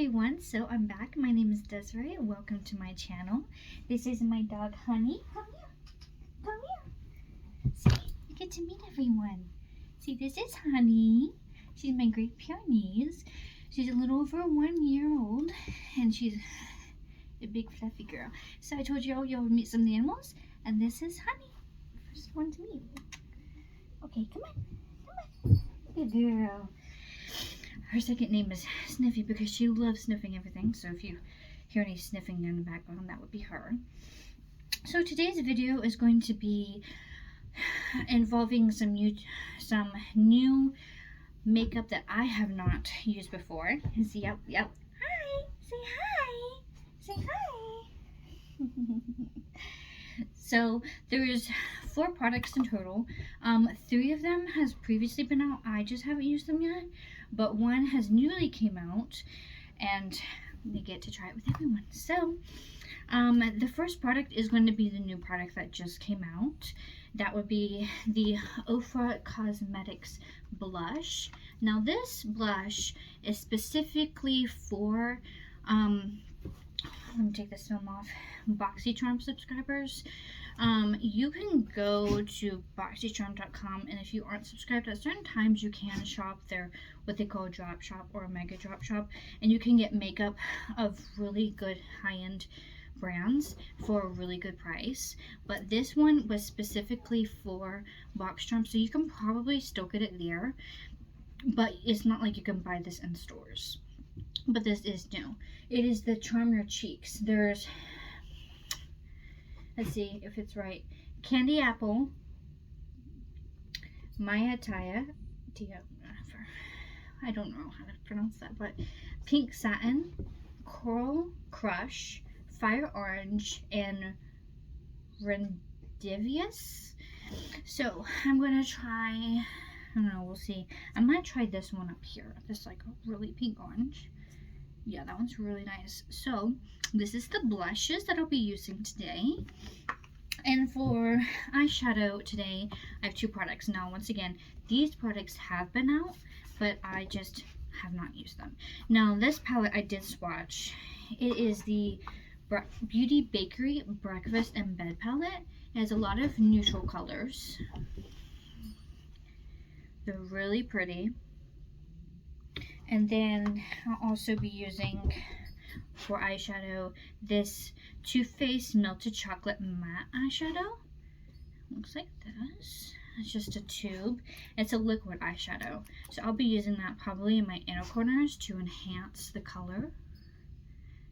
everyone, so I'm back. My name is Desiree. Welcome to my channel. This is my dog Honey. Come here. Come here. See, you get to meet everyone. See, this is Honey. She's my Great Pyrenees. She's a little over 1 year old and she's a big fluffy girl. So I told you y'all would meet some of the animals, and this is Honey. First one to meet. Okay, come on. Come on. Good girl. Her second name is Sniffy because she loves sniffing everything. So if you hear any sniffing in the background, that would be her. So today's video is going to be involving some new makeup that I have not used before. See, yep. Hi. Say hi. Say hi. So there's 4 products in total. 3 of them has previously been out. I just haven't used them yet. But one has newly came out, and we get to try it with everyone. So, the first product is going to be the new product that just came out. That would be the Ofra Cosmetics blush. Now, this blush is specifically for, let me take this film off, BoxyCharm subscribers. You can go to boxycharm.com, and if you aren't subscribed at certain times, you can shop their what they call drop shop or mega drop shop, and you can get makeup of really good high-end brands for a really good price. But this one was specifically for BoxyCharm, so you can probably still get it there, but it's not like you can buy this in stores. But this is new. It is the Charm Your Cheeks. There's, let's see if it's right, Candy Apple, Mayataya, I don't know how to pronounce that, but Pink Satin, Coral Crush, Fire Orange, and Rendivious. So I'm going to try, I don't know, we'll see. I might try this one up here, this like really pink orange. Yeah, that one's really nice. So this is the blushes that I'll be using today. And for eyeshadow today, I have 2 products. Now, once again, these products have been out, but I just have not used them. Now, this palette I did swatch. It is the Beauty Bakery Breakfast and Bed palette. It has a lot of neutral colors. They're really pretty. And then I'll also be using for eyeshadow this Too Faced Melted Chocolate Matte eyeshadow. Looks like this. It's just a tube. It's a liquid eyeshadow. So I'll be using that probably in my inner corners to enhance the color.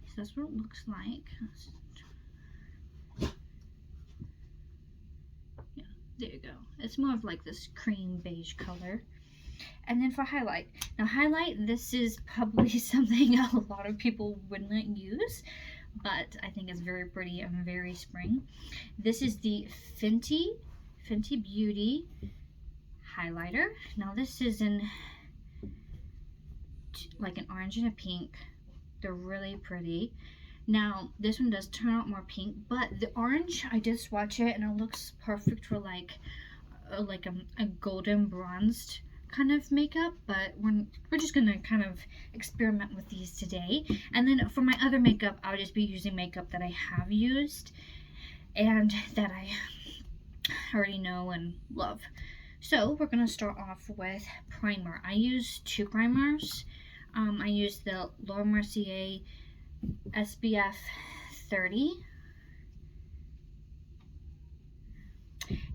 So that's what it looks like. Yeah, there you go. It's more of like this cream beige color. And then for highlight. Now highlight, this is probably something a lot of people wouldn't use, but I think it's very pretty and very spring. This is the Fenty Beauty highlighter. Now this is in like an orange and a pink. They're really pretty. Now this one does turn out more pink, but the orange, I did swatch it and it looks perfect for like a golden bronzed kind of makeup, but we're just gonna kind of experiment with these today. And then for my other makeup, I'll just be using makeup that I have used and that I already know and love. So we're gonna start off with primer. I use 2 primers. I use the Laura Mercier SPF 30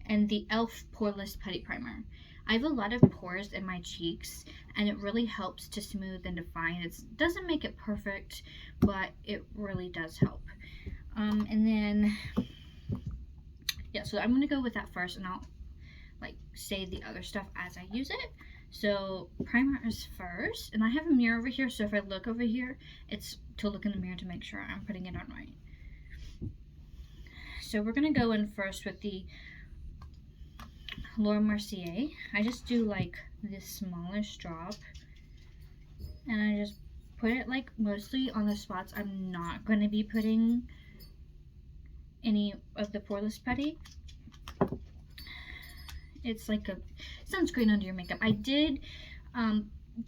and the e.l.f. Poreless Putty Primer. I have a lot of pores in my cheeks, and it really helps to smooth and define. It doesn't make it perfect, but it really does help. And then, yeah, so I'm going to go with that first, and I'll like say the other stuff as I use it. So primer is first, and I have a mirror over here, so if I look over here, it's to look in the mirror to make sure I'm putting it on right. So we're going to go in first with the Laura Mercier. I just do like this smallish drop, and I just put it like mostly on the spots I'm not going to be putting any of the Poreless Putty. It's like a sunscreen under your makeup. I did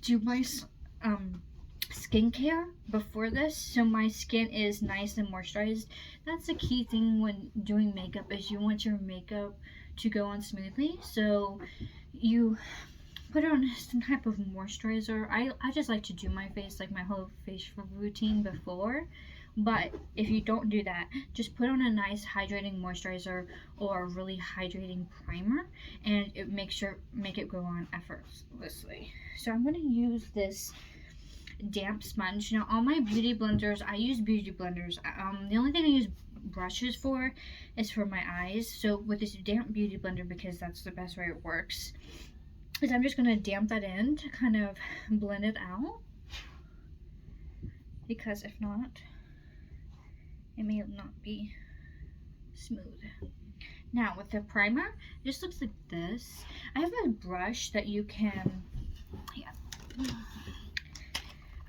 do my skincare before this, so my skin is nice and moisturized. That's the key thing when doing makeup, is you want your makeup to go on smoothly. So you put on some type of moisturizer. I just like to do my face, like my whole facial routine before. But if you don't do that, just put on a nice hydrating moisturizer or a really hydrating primer, and it make it go on effortlessly. So I'm gonna use this damp sponge. Now, all my beauty blenders, I use beauty blenders. The only thing I use brushes for is for my eyes. So with this damp beauty blender, because that's the best way it works, is I'm just gonna damp that in to kind of blend it out. Because if not, it may not be smooth. Now with the primer, it just looks like this. I have a brush that you can,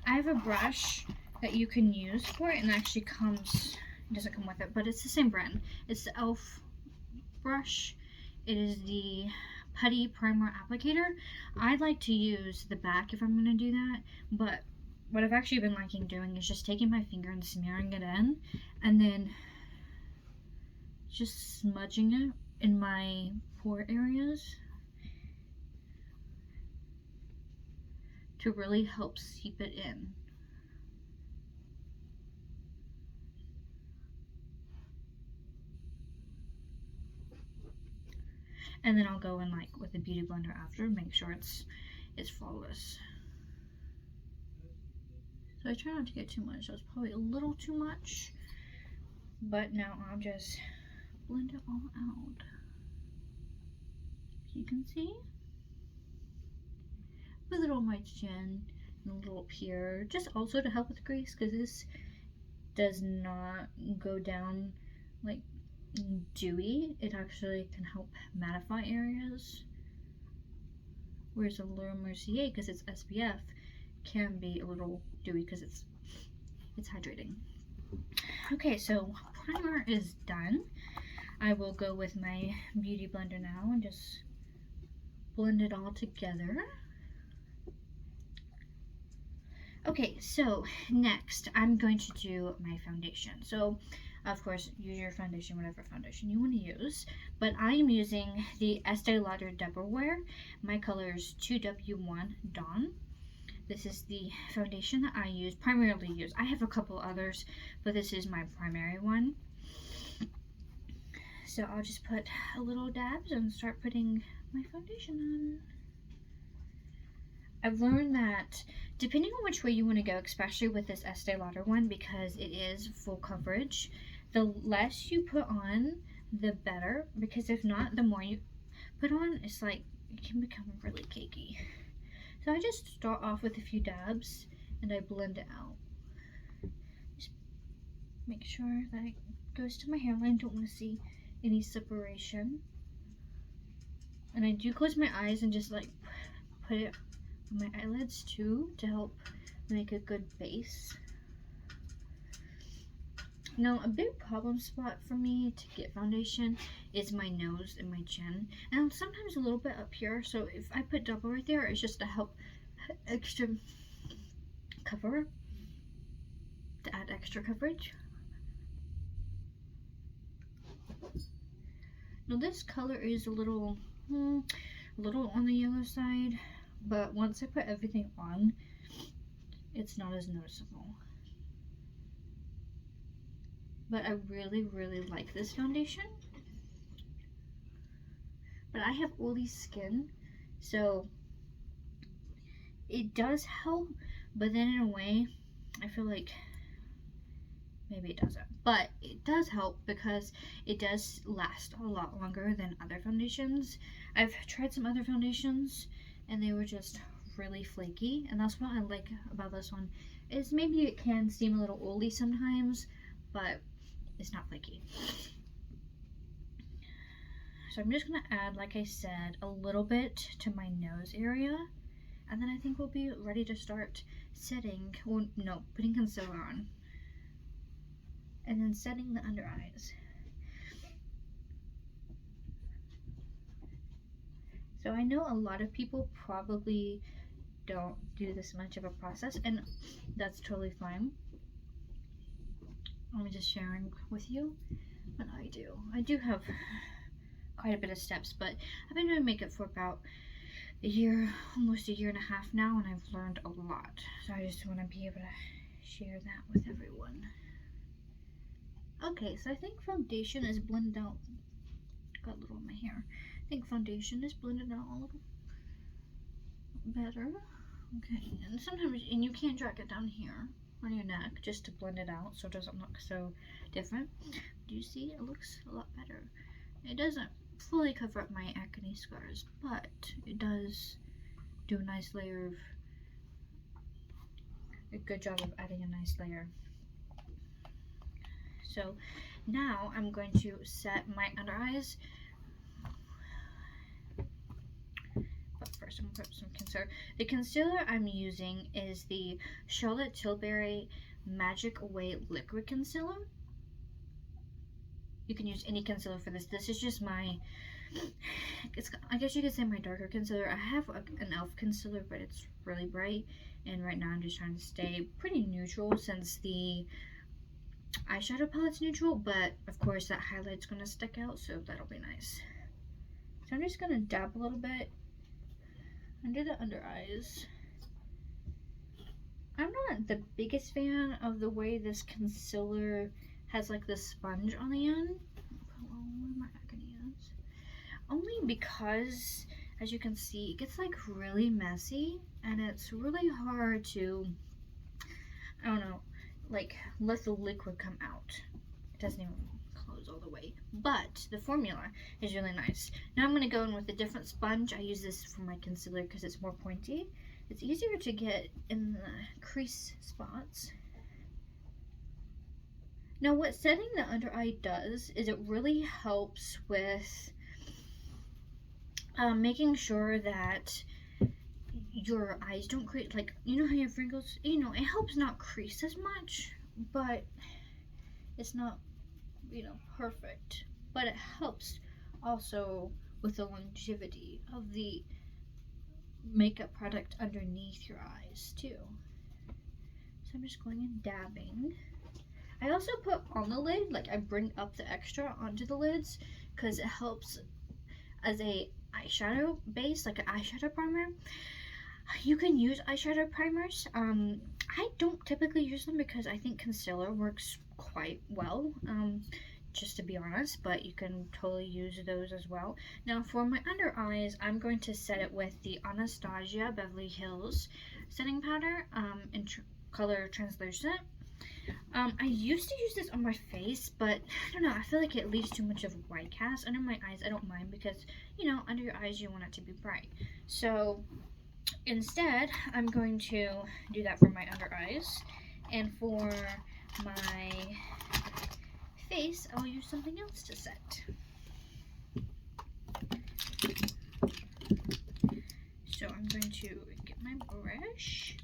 I have a brush that you can use for it, and it actually it doesn't come with it, but it's the same brand. It's the e.l.f. brush. It is the Putty Primer Applicator. I like to use the back if I'm going to do that, but what I've actually been liking doing is just taking my finger and smearing it in, and then just smudging it in my pore areas to really help seep it in. And then I'll go in like with a beauty blender after, make sure it's flawless. So I try not to get too much. That was probably a little too much. But now I'll just blend it all out. You can see. With it on my chin and a little up here. Just also to help with grease, because this does not go down like dewy. It actually can help mattify areas. Whereas the Laura Mercier, because it's SPF, can be a little dewy because it's hydrating. Okay, so primer is done. I will go with my beauty blender now and just blend it all together. Okay, so next I'm going to do my foundation. So of course, use your foundation, whatever foundation you want to use. But I am using the Estee Lauder Double Wear. My color is 2W1 Dawn. This is the foundation that I primarily use. I have a couple others, but this is my primary one. So I'll just put a little dabs and start putting my foundation on. I've learned that depending on which way you want to go, especially with this Estee Lauder one, because it is full coverage, the less you put on, the better, because if not, the more you put on, it's like, it can become really cakey. So I just start off with a few dabs, and I blend it out. Just make sure that it goes to my hairline. Don't want to see any separation. And I do close my eyes and just like put it on my eyelids too, to help make a good base. Now, a big problem spot for me to get foundation is my nose and my chin, and sometimes a little bit up here. So if I put double right there, it's just to help extra cover, to add extra coverage. Now this color is a little on the yellow side, but once I put everything on, it's not as noticeable. But I really, really like this foundation. But I have oily skin, so it does help, but then in a way, I feel like maybe it doesn't. But it does help because it does last a lot longer than other foundations. I've tried some other foundations, and they were just really flaky, and that's what I like about this one, is maybe it can seem a little oily sometimes, but it's not flaky. So I'm just going to add, like I said, a little bit to my nose area, and then I think we'll be ready to start setting, well, no, putting concealer on, and then setting the under eyes. So I know a lot of people probably don't do this much of a process, and that's totally fine. I'm just sharing with you what I do. I do have quite a bit of steps, but I've been doing makeup for about a year, almost a year and a half now, and I've learned a lot. So I just want to be able to share that with everyone. Okay, so I think foundation is blended out. Got a little in my hair. I think foundation is blended out a little better. Okay, and sometimes, and you can drag it down here on your neck just to blend it out so it doesn't look so different. Do you see? It looks a lot better. It doesn't fully cover up my acne scars, but it does do a nice layer of, a good job of adding a nice layer. So now I'm going to set my under eyes. But first I'm going to put some concealer. The concealer I'm using is the Charlotte Tilbury Magic Away Liquid Concealer. You can use any concealer for this. This is just my, I guess you could say my darker concealer. I have an e.l.f. concealer, but it's really bright. And right now I'm just trying to stay pretty neutral since the eyeshadow palette's neutral. But of course that highlight's going to stick out, so that'll be nice. So I'm just going to dab a little bit under the under eyes. I'm not the biggest fan of the way this concealer has like this sponge on the end. Where my acne is. Only because, as you can see, it gets like really messy and it's really hard to, I don't know, like let the liquid come out. It doesn't even close all the way. But the formula is really nice. Now I'm going to go in with a different sponge. I use this for my concealer because it's more pointy. It's easier to get in the crease spots. Now what setting the under eye does is it really helps with making sure that your eyes don't crease, like, you know how your wrinkles, you know, it helps not crease as much, but it's not, you know, perfect. But it helps also with the longevity of the makeup product underneath your eyes too. So I'm just going and dabbing. I also put on the lid, like I bring up the extra onto the lids because it helps as a eyeshadow base, like an eyeshadow primer. You can use eyeshadow primers. I don't typically use them because I think concealer works quite well, just to be honest, but you can totally use those as well. Now for my under eyes, I'm going to set it with the Anastasia Beverly Hills setting powder in color translucent. I used to use this on my face, but I don't know, I feel like it leaves too much of white cast under my eyes. I don't mind because, you know, under your eyes you want it to be bright. So instead, I'm going to do that for my under eyes. And for my face, I'll use something else to set. So I'm going to get my brush,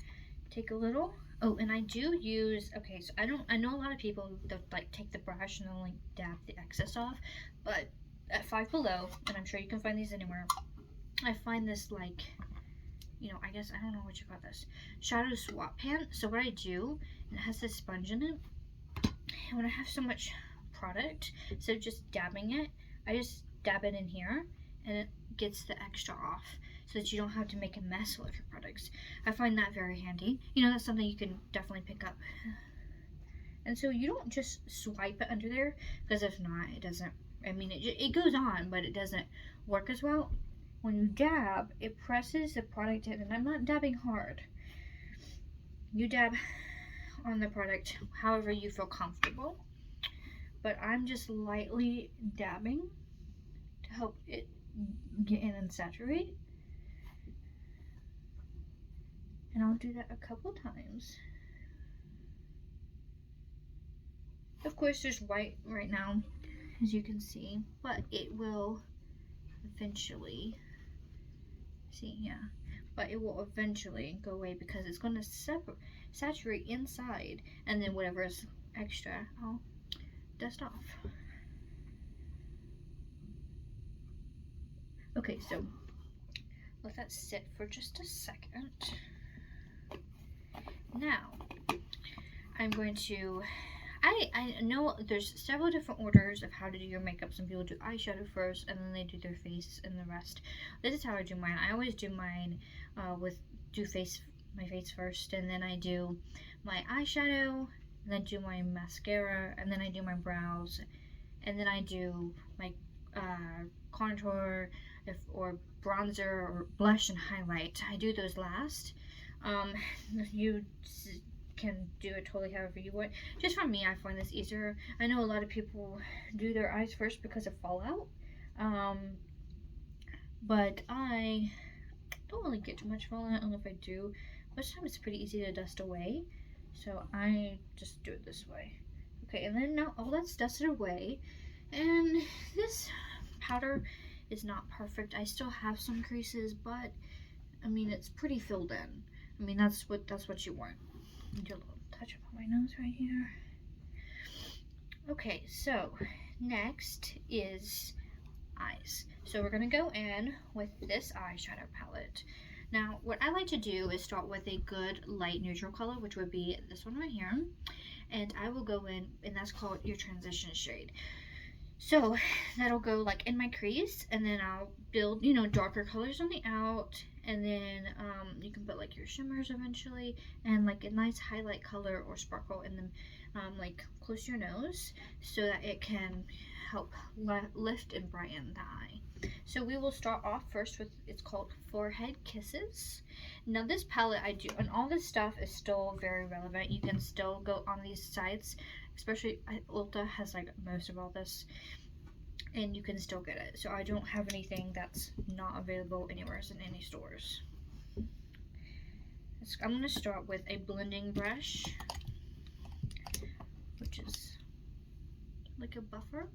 take a little. Oh, and I do use, okay, so I know a lot of people that like take the brush and they'll like dab the excess off, but at Five Below, and I'm sure you can find these anywhere, I find this like, you know, I guess, I don't know what you call this, shadow swap pan. So what I do, and it has this sponge in it, and when I have so much product, instead of just dabbing it, I just dab it in here, and it gets the extra off, so that you don't have to make a mess with your products. I find that very handy. You know, that's something you can definitely pick up. And so you don't just swipe it under there, because if not, it doesn't, I mean, it goes on, but it doesn't work as well. When you dab, it presses the product in, and I'm not dabbing hard. You dab on the product however you feel comfortable, but I'm just lightly dabbing to help it get in and saturate. And I'll do that a couple times. Of course, there's white right now, as you can see, but it will eventually, see, yeah, but it will eventually go away because it's going to saturate inside, and then whatever is extra, I'll dust off. Okay, so let that sit for just a second. Now, I'm going to, I know there's several different orders of how to do your makeup. Some people do eyeshadow first, and then they do their face and the rest. This is how I do mine. I always do mine my face first, and then I do my eyeshadow, and then do my mascara, and then I do my brows, and then I do my contour or bronzer or blush and highlight. I do those last. You can do it totally however you want. Just for me, I find this easier. I know a lot of people do their eyes first because of fallout, but I don't really get too much fallout, and if I do, most of the time it's pretty easy to dust away, so I just do it this way. Okay, and then now all that's dusted away, and this powder is not perfect. I still have some creases, but I mean it's pretty filled in. I mean that's what you want. Do a little touch up on my nose right here. Okay, so next is eyes. So we're gonna go in with this eyeshadow palette. Now, what I like to do is start with a good light neutral color, which would be this one right here. And I will go in, and that's called your transition shade. So that'll go like in my crease, and then I'll build, darker colors on the out, and then you can put like your shimmers eventually, and like a nice highlight color or sparkle in them, like close to your nose, so that it can help lift and brighten the eye. So we will start off first with, it's called Forehead Kisses. Now this palette I do, and all this stuff is still very relevant. You can still go on these sites, especially Ulta has like most of all this, and you can still get it. So I don't have anything that's not available anywhere in any stores. I'm going to start with a blending brush, which is like a buffer.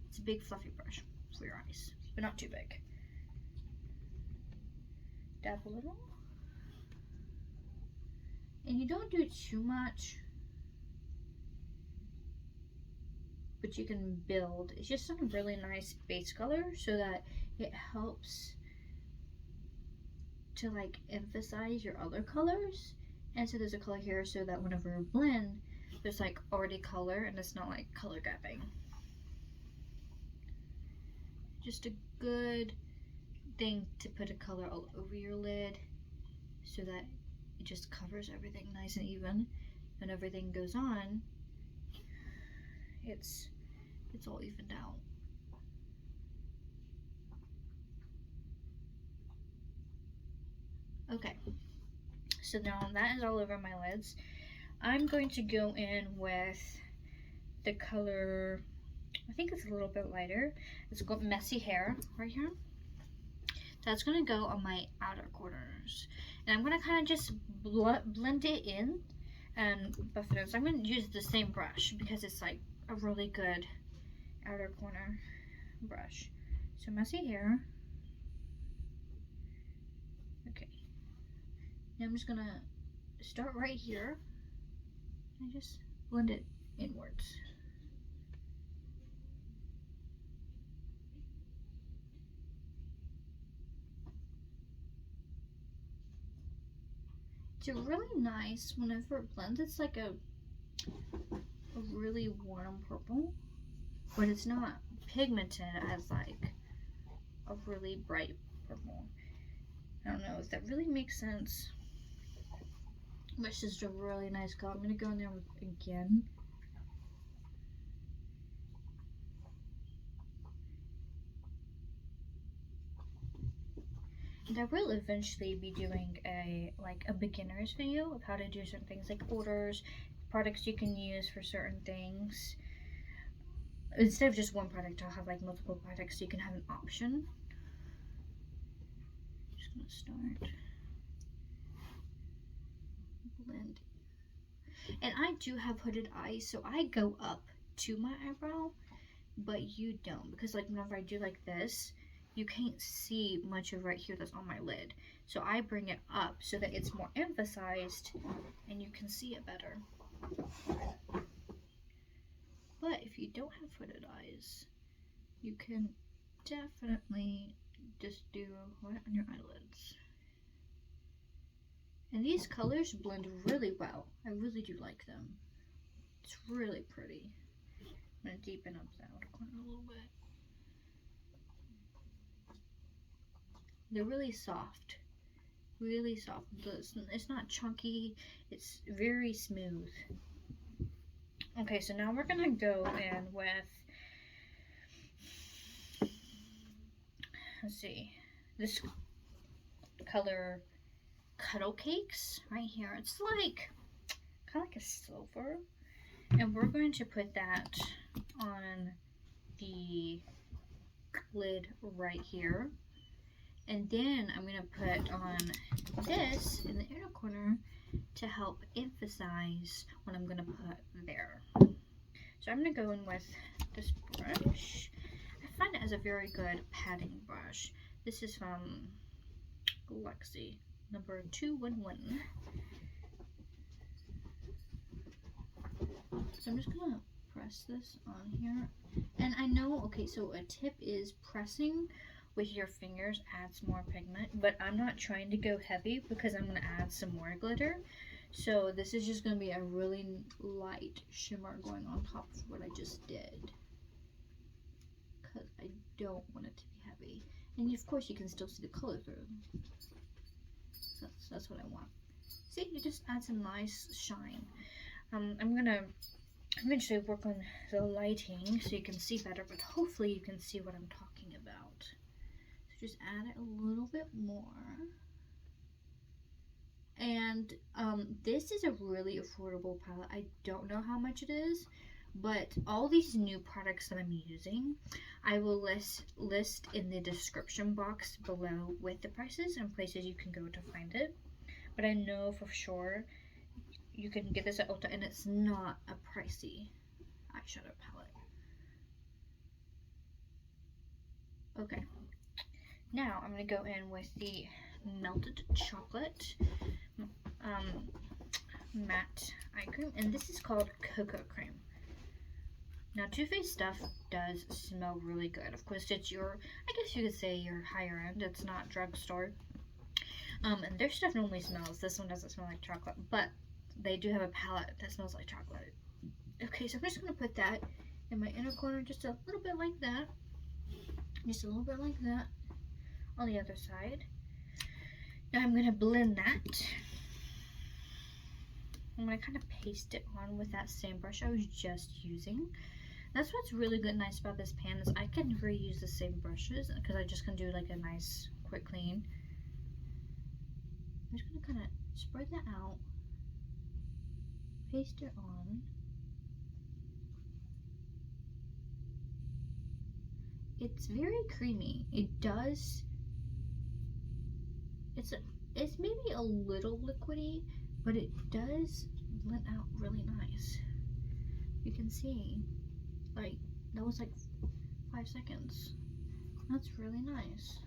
It's a big fluffy brush for your eyes, but not too big. Dab a little. And you don't do too much, but you can build. It's just some really nice base color so that it helps to like emphasize your other colors. And so there's a color here so that whenever you blend, there's like already color and it's not like color gapping. Just a good thing to put a color all over your lid so that it just covers everything nice and even, and everything goes on, it's all evened out. Okay, so now that is all over my lids. I'm going to go in with the color, I think it's a little bit lighter. It's got Messy Hair right here. That's going to go on my outer corners. And I'm going to kind of just blend it in and buff it in. So I'm going to use the same brush because it's like a really good outer corner brush. So Messy Hair. Okay. Now I'm just going to start right here and just blend it inwards. It's really nice whenever it blends. It's like a really warm purple, but it's not pigmented as like a really bright purple. I don't know if that really makes sense. But it's just a really nice color. I'm going to go in there again. And I will eventually be doing a beginner's video of how to do certain things, like orders, products you can use for certain things. Instead of just one product, I'll have like multiple products so you can have an option. Just gonna start blend. And I do have hooded eyes, so I go up to my eyebrow, but you don't, because like whenever I do like this, you can't see much of right here that's on my lid. So I bring it up so that it's more emphasized and you can see it better. But if you don't have hooded eyes, you can definitely just do right on your eyelids. And these colors blend really well. I really do like them. It's really pretty. I'm going to deepen up that outer corner a little bit. They're really soft. Really soft. It's not chunky. It's very smooth. Okay, so now we're going to go in with, let's see, this color Cuddle Cakes right here. It's like kind of like a silver, and we're going to put that on the lid right here, and then I'm going to put on this in the inner corner to help emphasize what I'm going to put there. So I'm going to go in with this brush. I find it as a very good padding brush. This is from Lexi, number 211. So I'm just gonna press this on here. And I know, okay, so a tip is pressing with your fingers adds more pigment, but I'm not trying to go heavy because I'm gonna add some more glitter. So this is just gonna be a really light shimmer going on top of what I just did, because I don't want it to be heavy. And of course you can still see the color through. So that's what I want. See, you just add some nice shine. I'm gonna eventually work on the lighting so you can see better, but hopefully you can see what I'm talking about. So just add it a little bit more. And this is a really affordable palette. I don't know how much it is, but all these new products that I'm using, I will list in the description box below with the prices and places you can go to find it. But I know for sure you can get this at Ulta, and it's not a pricey eyeshadow palette. Okay, now I'm going to go in with the Melted Chocolate matte eye cream, and this is called Cocoa Cream. Now, Too Faced stuff does smell really good. Of course, it's your, I guess you could say your higher end. It's not drugstore. And their stuff normally smells. This one doesn't smell like chocolate, but they do have a palette that smells like chocolate. Okay, so I'm just going to put that in my inner corner, just a little bit like that. Just a little bit like that on the other side. Now I'm going to blend that. I'm going to kind of paste it on with that same brush I was just using. That's what's really good, nice about this pan is I can reuse the same brushes because I just can do like a nice quick clean. I'm just going to kind of spread that out, paste it on. It's very creamy. It does, it's maybe a little liquidy, but it does blend out really nice. You can see, like, that was like 5 seconds. That's really nice.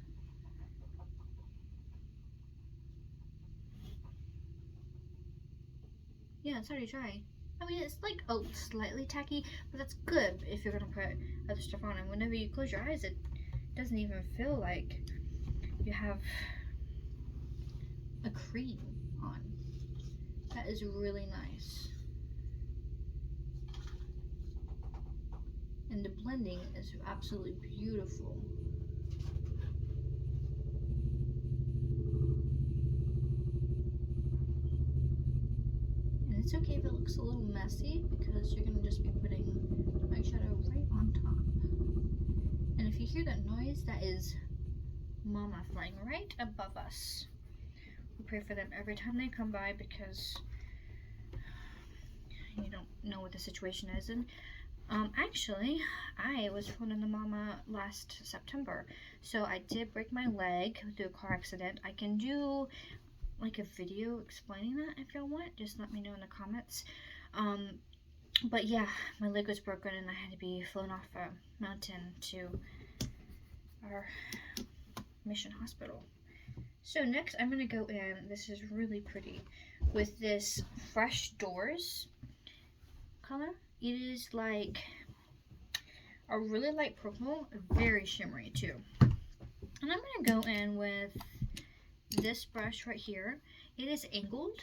Yeah, it's already dry. I mean, it's like slightly tacky, but that's good if you're gonna put other stuff on. And whenever you close your eyes, it doesn't even feel like you have a cream on. That is really nice. And the blending is absolutely beautiful. And it's okay if it looks a little messy because you're gonna just be putting eyeshadow right on top. And if you hear that noise, that is Mama flying right above us. We pray for them every time they come by because you don't know what the situation is. And actually, I was phoned in the Mama last September, so I did break my leg through a car accident. I can do like a video explaining that if y'all want. Just let me know in the comments. But yeah, my leg was broken and I had to be flown off a mountain to our mission hospital. So next I'm going to go in, this is really pretty, with this Fresh Doors color. It is like a really light purple, very shimmery too. And I'm going to go in with this brush right here. It is angled.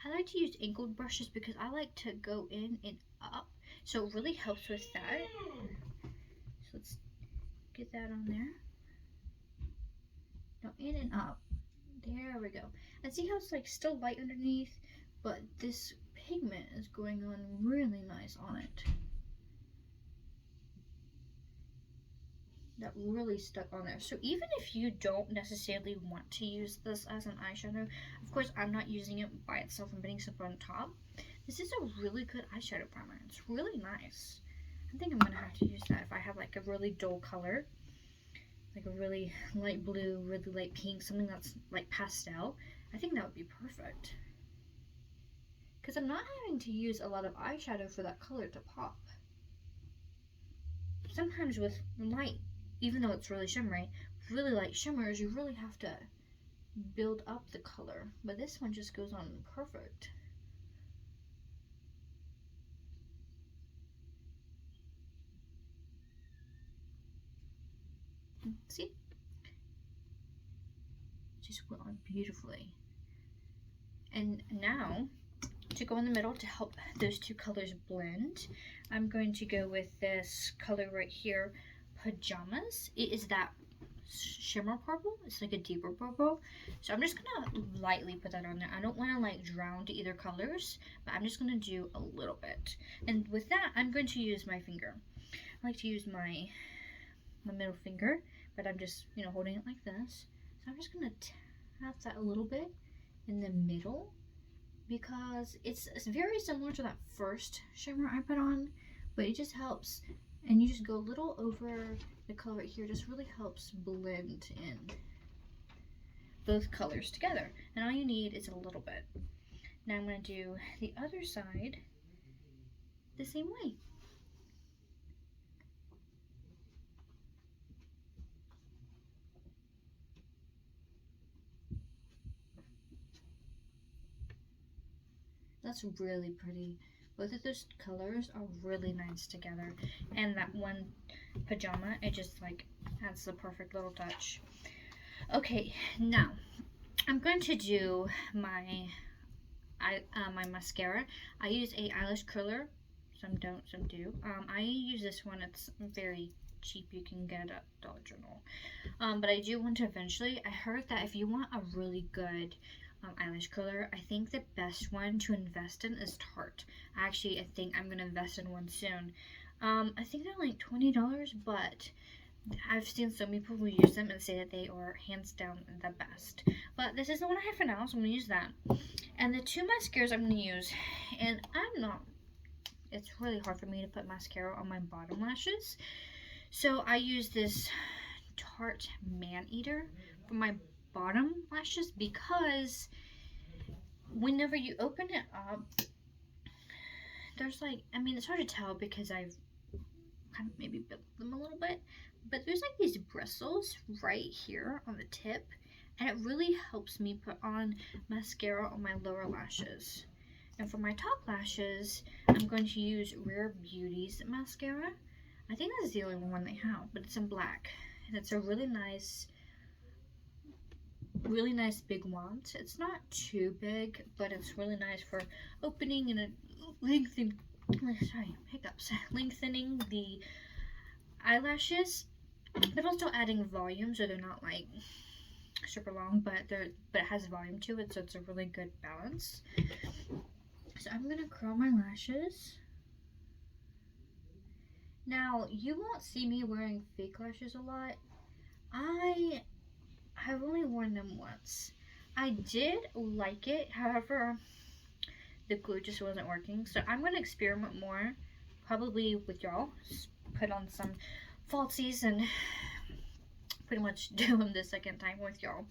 I like to use angled brushes because I like to go in and up. So it really helps with that. So let's get that on there. Now in and up. There we go. And see how it's like still light underneath, but this pigment is going on really nice on it. That really stuck on there. So even if you don't necessarily want to use this as an eyeshadow, of course I'm not using it by itself and putting stuff on top. This is a really good eyeshadow primer. It's really nice. I think I'm gonna have to use that if I have like a really dull color, like a really light blue, really light pink, something that's like pastel. I think that would be perfect. Because I'm not having to use a lot of eyeshadow for that color to pop. Sometimes with light, even though it's really shimmery, really light shimmers, you really have to build up the color. But this one just goes on perfect. See? Just went on beautifully. And now, to go in the middle to help those two colors blend, I'm going to go with this color right here, Pajamas. It is that shimmer purple. It's like a deeper purple. So I'm just gonna lightly put that on there. I don't want to like drown to either colors, but I'm just gonna do a little bit. And with that, I'm going to use my finger. I like to use my middle finger, but I'm just, you know, holding it like this. So I'm just gonna tap that a little bit in the middle, because it's very similar to that first shimmer I put on, but it just helps. And you just go a little over the color right here, just really helps blend in both colors together. And all you need is a little bit. Now I'm going to do the other side the same way. That's really pretty. Both of those colors are really nice together. And that one pajama, it just like adds the perfect little touch. Okay, now I'm going to do my my mascara. I use a eyelash curler. Some don't, some do. I use this one. It's very cheap. You can get at Dollar General. But I do want to eventually. I heard that if you want a really good eyelash curler, I think the best one to invest in is Tarte. Actually, I think I'm gonna invest in one soon. I think they're like $20, but I've seen so many people who use them and say that they are hands down the best. But this is the one I have for now, so I'm gonna use that. And the two mascaras I'm gonna use, and it's really hard for me to put mascara on my bottom lashes. So I use this Tarte Man Eater for my bottom lashes, because whenever you open it up, there's like, I mean, it's hard to tell because I've kind of maybe built them a little bit, but there's like these bristles right here on the tip, and it really helps me put on mascara on my lower lashes. And for my top lashes, I'm going to use Rare Beauties mascara. I think this is the only one they have, but it's in black, and it's a really nice big wand. It's not too big, but it's really nice for opening and lengthening the eyelashes, but also adding volume, so they're not like super long, but it has volume to it, so it's a really good balance. So I'm gonna curl my lashes. Now you won't see me wearing fake lashes a lot. I've only worn them once. I did like it, however, the glue just wasn't working. So I'm going to experiment more, probably with y'all. Just put on some falsies and pretty much do them the second time with y'all.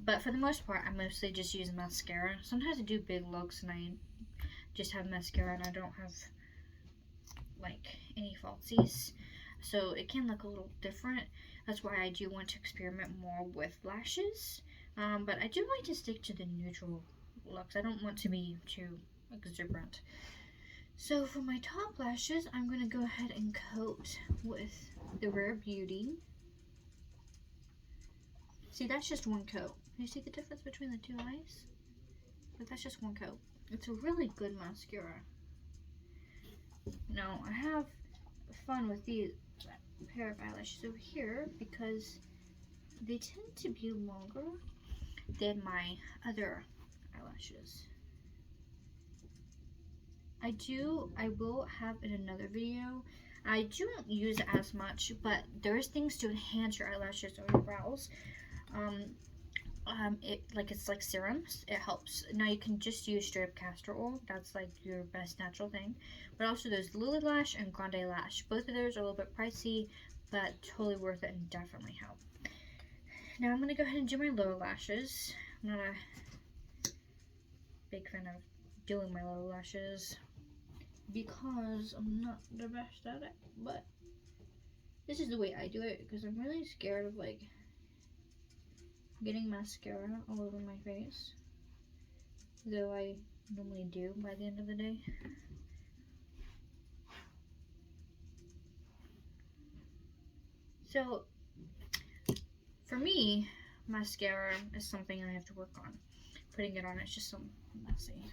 But for the most part, I mostly just use mascara. Sometimes I do big looks and I just have mascara and I don't have like any falsies. So it can look a little different. That's why I do want to experiment more with lashes. But I do like to stick to the neutral looks. I don't want to be too exuberant. So for my top lashes, I'm going to go ahead and coat with the Rare Beauty. See, that's just one coat. Can you see the difference between the two eyes? But that's just one coat. It's a really good mascara. Now, I have fun with these pair of eyelashes over here because they tend to be longer than my other eyelashes. I will have in another video. I don't use it as much, but there's things to enhance your eyelashes or your brows. It's like serums. It helps. Now you can just use straight up castor oil. That's like your best natural thing. But also there's Lily Lash and Grande Lash. Both of those are a little bit pricey, but totally worth it and definitely help. Now I'm gonna go ahead and do my lower lashes. I'm not a big fan of doing my lower lashes because I'm not the best at it, but this is the way I do it because I'm really scared of like getting mascara all over my face, though I normally do by the end of the day. So for me, mascara is something I have to work on. Putting it on is just so messy.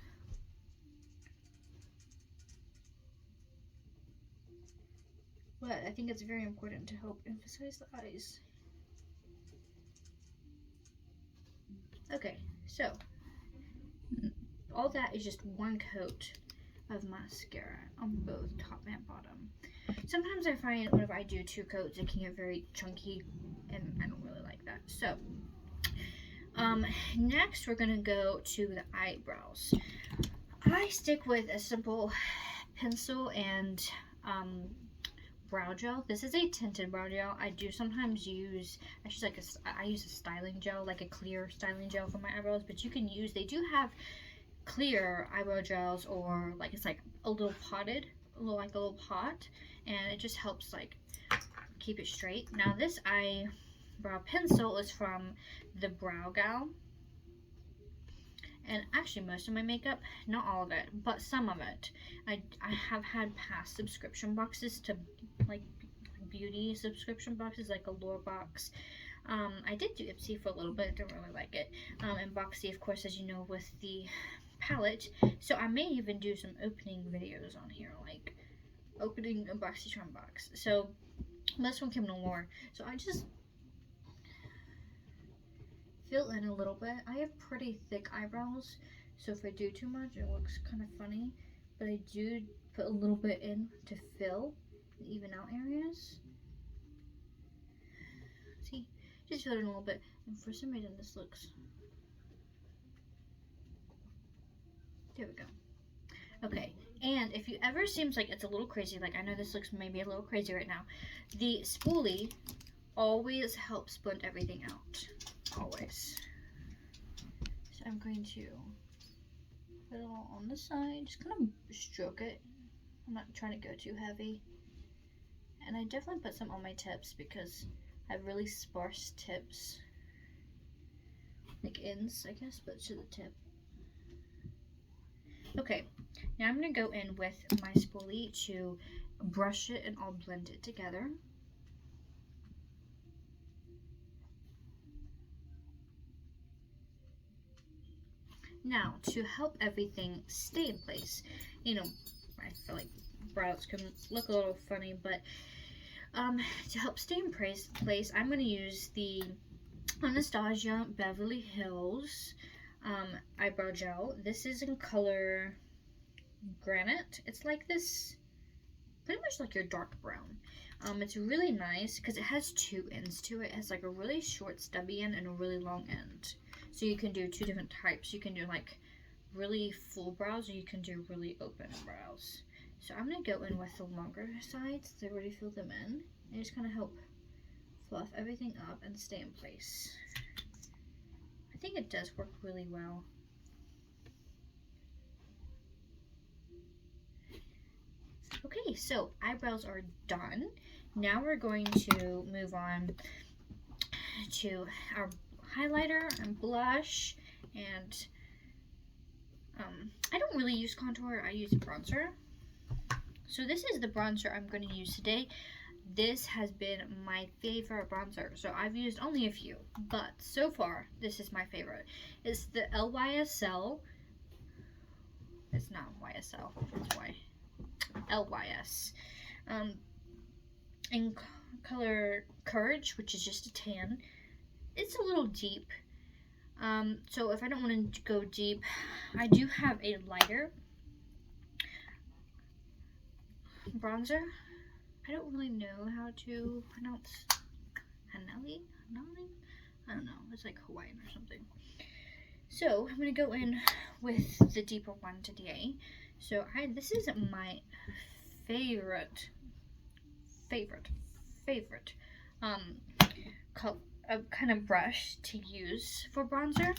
But I think it's very important to help emphasize the eyes. Okay, so all that is just one coat of mascara on both top and bottom. Sometimes I find whenever I do two coats, it can get very chunky, and I don't really like that. So, next we're gonna go to the eyebrows. I stick with a simple pencil and brow gel. This is a tinted brow gel. I do sometimes use, I use a styling gel, like a clear styling gel for my eyebrows, but you can use, they do have clear eyebrow gels, or like it's like a little potted, like a little pot, and it just helps like keep it straight. Now this eyebrow pencil is from the Brow Gal, and actually most of my makeup, not all of it, but some of it, I have had past subscription boxes to like beauty subscription boxes, like a Lauder box. I did do Ipsy for a little bit, didn't really like it, and Boxy, of course, as you know, with the palette. So I may even do some opening videos on here, like opening a BoxyCharm box. So this one came in a Lauder. So I just fill in a little bit. I have pretty thick eyebrows, so if I do too much, it looks kind of funny. But I do put a little bit in to fill and even out areas. See, just fill it in a little bit. And for some reason, this looks... There we go. Okay, and if you ever seems like it's a little crazy, like I know this looks maybe a little crazy right now, the spoolie always helps blend everything out. Always. So I'm going to put it all on the side, just kind of stroke it. I'm not trying to go too heavy. And I definitely put some on my tips because I have really sparse tips. Like ends, I guess, but to the tip. Okay, now I'm going to go in with my spoolie to brush it and I'll blend it together. Now, to help everything stay in place, you know, I feel like brows can look a little funny, but to help stay in place, I'm going to use the Anastasia Beverly Hills eyebrow gel. This is in color Granite. It's like this, pretty much like your dark brown. It's really nice because it has two ends to it. It has like a really short stubby end and a really long end. So you can do two different types. You can do like really full brows, or you can do really open brows. So I'm going to go in with the longer sides. I already filled them in. And just kind of help fluff everything up and stay in place. I think it does work really well. Okay, so eyebrows are done. Now we're going to move on to our highlighter and blush, and I don't really use contour, I use bronzer. So this is the bronzer I'm going to use today. this has been my favorite bronzer. So I've used only a few, but so far this is my favorite. It's the LYSL. It's not YSL, it's LYS. In color Courage, which is just a tan. It's a little deep. So if I don't want to go deep, I do have a lighter bronzer. I don't really know how to pronounce Haneli? I don't know. It's like Hawaiian or something. So I'm gonna go in with the deeper one today. So this is my favorite kind of brush to use for bronzer.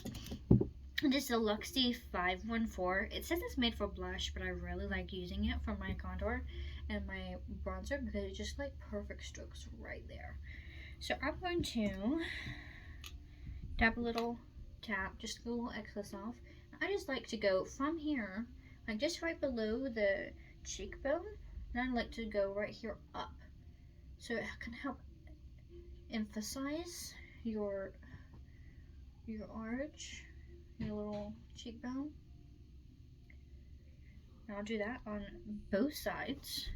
And just a Luxie 514. It says it's made for blush, but I really like using it for my contour and my bronzer because it's just like perfect strokes right there. So I'm going to dab a little tap, just a little excess off. I just like to go from here, like just right below the cheekbone, and I like to go right here up. So it can help emphasize your arch, your little cheekbone. And I'll do that on both sides.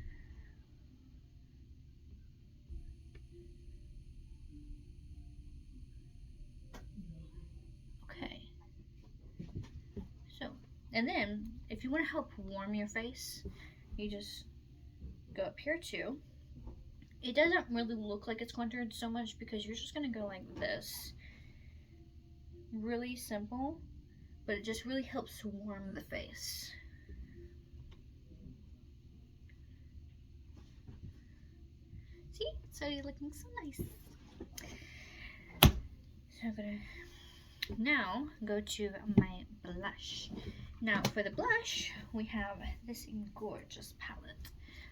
Okay. So, and then if you want to help warm your face, you just go up here too. It doesn't really look like it's contoured so much because you're just going to go like this. Really simple, but it just really helps warm the face. See? So you're looking so nice. So I'm going to now go to my blush. Now for the blush, we have this gorgeous palette.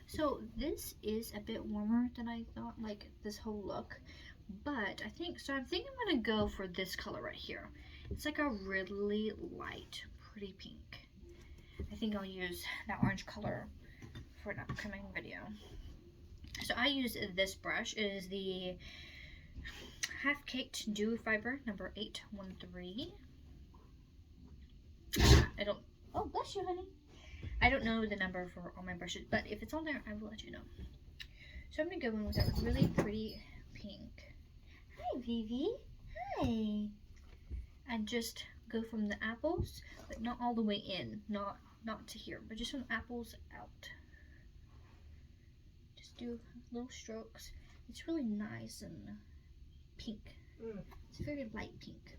So this is a bit warmer than I thought, like this whole look, but I'm thinking I'm gonna go for this color right here. It's like a really light, pretty pink. I think I'll use that orange color for an upcoming video. So I use this brush. It is the Half Caked Dew Fiber number 813. Oh, bless you, honey. I don't know the number for all my brushes, but if it's on there, I will let you know. So I'm going to go in with a really pretty pink. Hi, Vivi. Hi. And just go from the apples, but not all the way in. Not to here, but just from the apples out. Just do little strokes. It's really nice and pink. It's very light pink.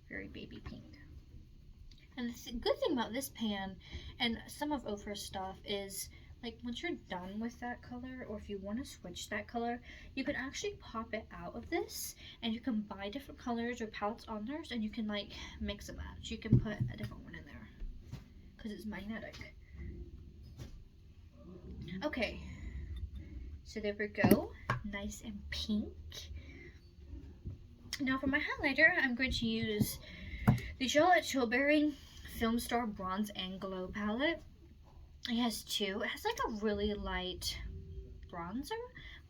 Very baby pink. And the good thing about this pan and some of Ofra's stuff is, like, once you're done with that color, or if you want to switch that color, you can actually pop it out of this, and you can buy different colors or palettes on theirs, and you can, like, mix and match. You can put a different one in there, because it's magnetic. Okay, so there we go. Nice and pink. Now for my highlighter, I'm going to use the Charlotte Tilbury Film Star Bronze and Glow palette. It has two. It has like a really light bronzer,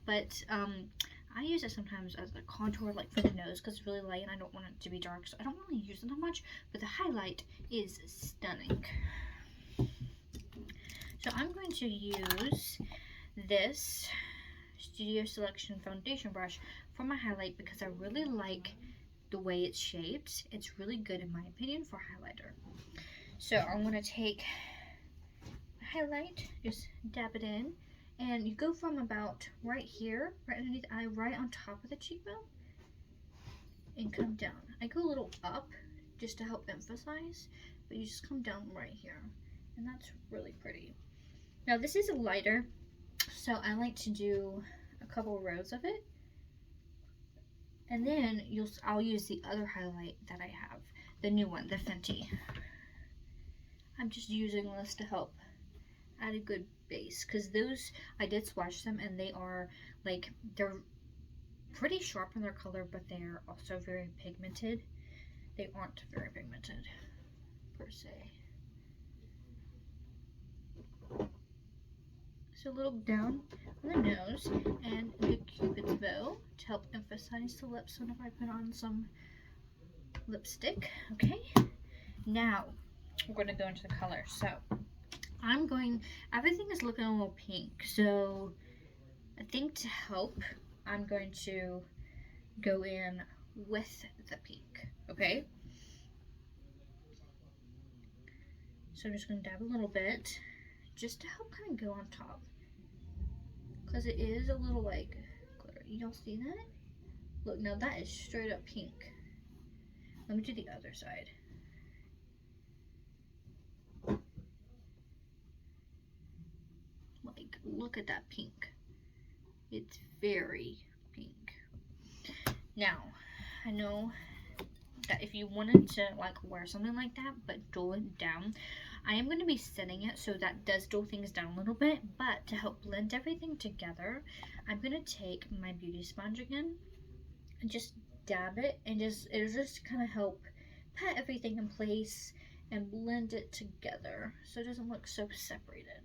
but I use it sometimes as a contour, like for the nose, because it's really light and I don't want it to be dark, so I don't really use it that much, but the highlight is stunning. So I'm going to use this Studio Selection foundation brush for my highlight because I really like the way it's shaped. It's really good in my opinion for highlighter. So I'm going to take highlight, just dab it in, and you go from about right here, right underneath the eye, right on top of the cheekbone, and come down. I go a little up just to help emphasize, but you just come down right here, and that's really pretty. Now this is a lighter, so I like to do a couple rows of it, and then I'll use the other highlight that I have, the new one, the Fenty. I'm just using this to help add a good base, because those, I did swatch them, and they are like, they're pretty sharp in their color, but they're also very pigmented. They aren't very pigmented per se. So So a little down on the nose and the Cupid's bow to help emphasize the lips whenever I put on some lipstick. Okay, now we're going to go into the color. So everything is looking a little pink, so I think to help, I'm going to go in with the pink, okay? So I'm just going to dab a little bit, just to help kind of go on top. Because it is a little like glittery. Y'all see that? Look, now that is straight up pink. Let me do the other side. Like, look at that pink. It's very pink. Now, I know that if you wanted to like wear something like that but dull it down, I am going to be setting it so that does dull things down a little bit, but to help blend everything together, I'm going to take my beauty sponge again and just dab it, and it'll just kind of help pat everything in place and blend it together so it doesn't look so separated.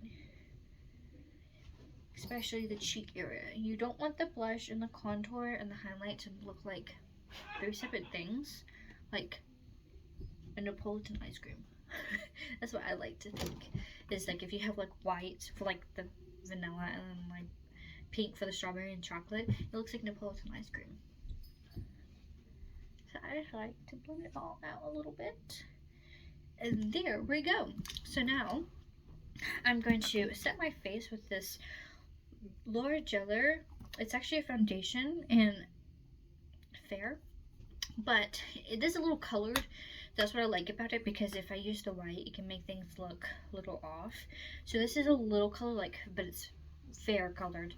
Especially the cheek area. You don't want the blush and the contour and the highlight to look like very separate things, like a Napolitan ice cream. That's what I like to think. Is like if you have like white for like the vanilla and then like pink for the strawberry and chocolate, it looks like Napolitan ice cream. So I just like to blend it all out a little bit. And there we go. So now I'm going to set my face with this Lauder Geller. It's actually a foundation in Fair, but it is a little colored. That's what I like about it, because if I use the white, it can make things look a little off. So this is a little color, like, but it's fair colored.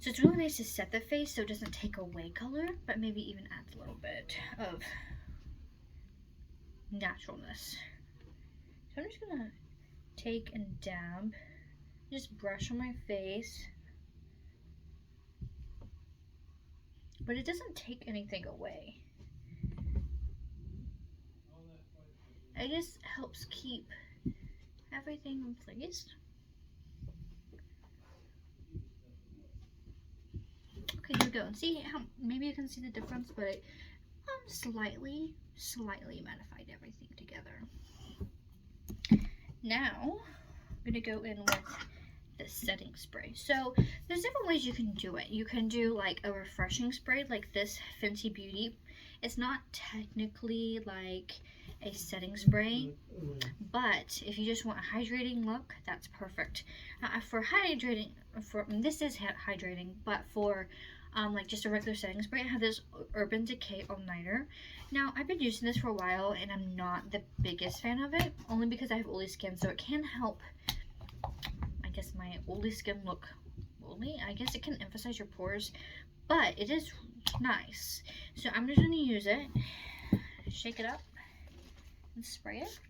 So it's really nice to set the face so it doesn't take away color, but maybe even adds a little bit of naturalness. So I'm just gonna take and dab, just brush on my face. But it doesn't take anything away. It just helps keep everything in place. Okay, here we go. And see how maybe you can see the difference, but it slightly mattified everything together. Now I'm gonna go in with the setting spray. So there's different ways you can do it. You can do like a refreshing spray like this Fenty Beauty. It's not technically like a setting spray, but if you just want a hydrating look, that's perfect. For hydrating, this is hydrating, but for like just a regular setting spray, I have this Urban Decay All Nighter. Now I've been using this for a while and I'm not the biggest fan of it, only because I have oily skin, so it can help, I guess, my oily skin look oily. I guess it can emphasize your pores, but it is nice. So I'm just going to use it, shake it up, and spray it.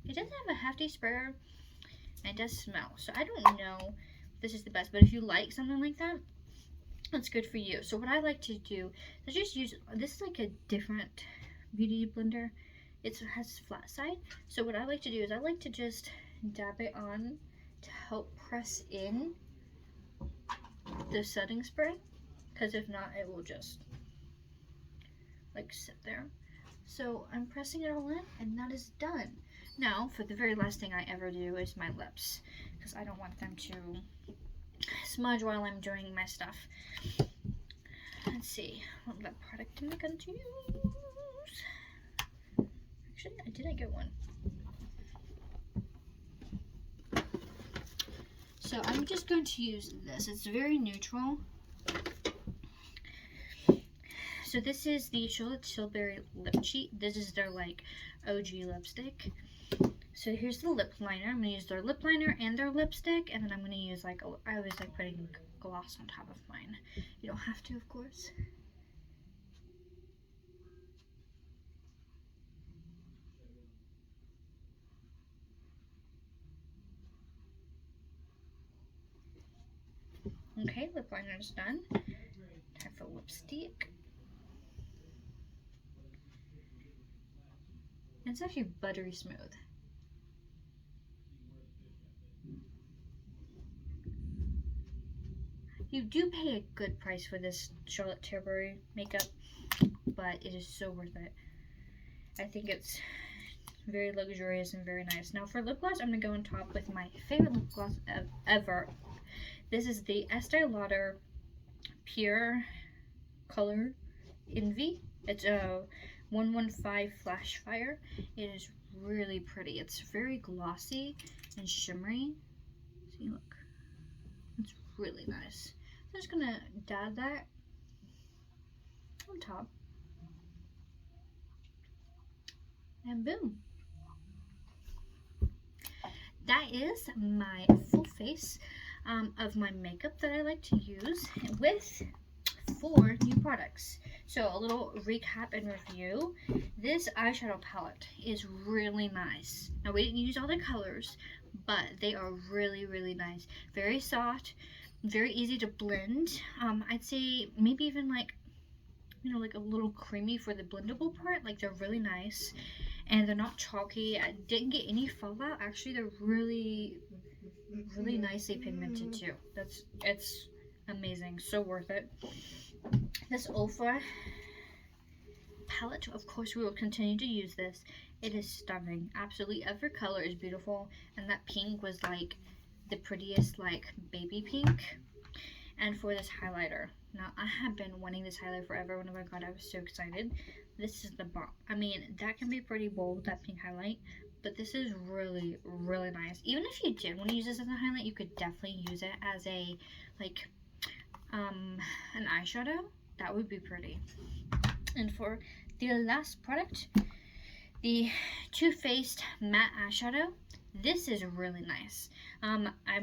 It does have a hefty sprayer, and it does smell. So I don't know if this is the best, but if you like something like that, that's good for you. So what I like to do is just use, this is like a different beauty blender. It has flat side. So what I like to do is I like to just dab it on to help press in the setting spray, because if not, it will just like sit there. So I'm pressing it all in, and that is done. Now, for the very last thing I ever do is my lips, because I don't want them to smudge while I'm doing my stuff. Let's see, what lip product am I going to use? Actually, I didn't get one. So I'm just going to use this. It's very neutral. So this is the Charlotte Tilbury Lip Cheat. This is their like OG lipstick. So here's the lip liner. I'm going to use their lip liner and their lipstick, and then I'm going to use like, I always like putting gloss on top of mine. You don't have to, of course. Okay, lip liner is done. Time for lipstick. It's actually buttery smooth. You do pay a good price for this Charlotte Tilbury makeup, but it is so worth it. I think it's very luxurious and very nice. Now for lip gloss, I'm going to go on top with my favorite lip gloss ever. This is the Estee Lauder Pure Color Envy. It's a 115 Flash Fire. It is really pretty. It's very glossy and shimmery. See, look. It's really nice. I'm just going to dab that on top. And boom. That is my full face of my makeup that I like to use with 4 new products. So a little recap and review. This eyeshadow palette is really nice. Now we didn't use all the colors, but they are really, really nice. Very soft, very easy to blend. I'd say maybe even like, you know, like a little creamy for the blendable part. Like they're really nice. And they're not chalky. I didn't get any fallout. Actually, they're really, really nicely pigmented too. It's amazing. So worth it. This Ofra palette, of course, we will continue to use this. It is stunning. Absolutely every color is beautiful. And that pink was like the prettiest, like baby pink. And for this highlighter. Now, I have been wanting this highlighter forever. Whenever I got it, I was so excited. This is the bomb. I mean, that can be pretty bold, that pink highlight, but this is really, really nice. Even if you did want to use this as a highlight, you could definitely use it as a, like, an eyeshadow. That would be pretty. And for the last product, the Too Faced Matte Eyeshadow. This is really nice. I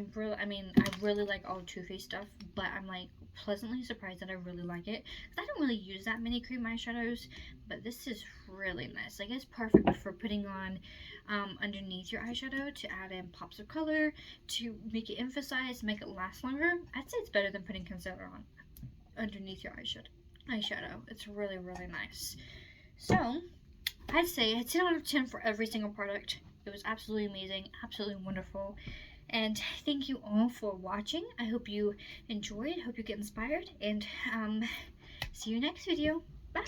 really like all Too Faced stuff, but I'm like pleasantly surprised that I really like it. I don't really use that many cream eyeshadows, but this is really nice. Like, it's perfect for putting on underneath your eyeshadow to add in pops of color, to make it emphasize, make it last longer. I'd say it's better than putting concealer on underneath your eyeshadow. It's really, really nice. So I'd say a 10 out of 10 for every single product. It was absolutely amazing, absolutely wonderful. And thank you all for watching. I hope you enjoyed, hope you get inspired, and see you next video. Bye!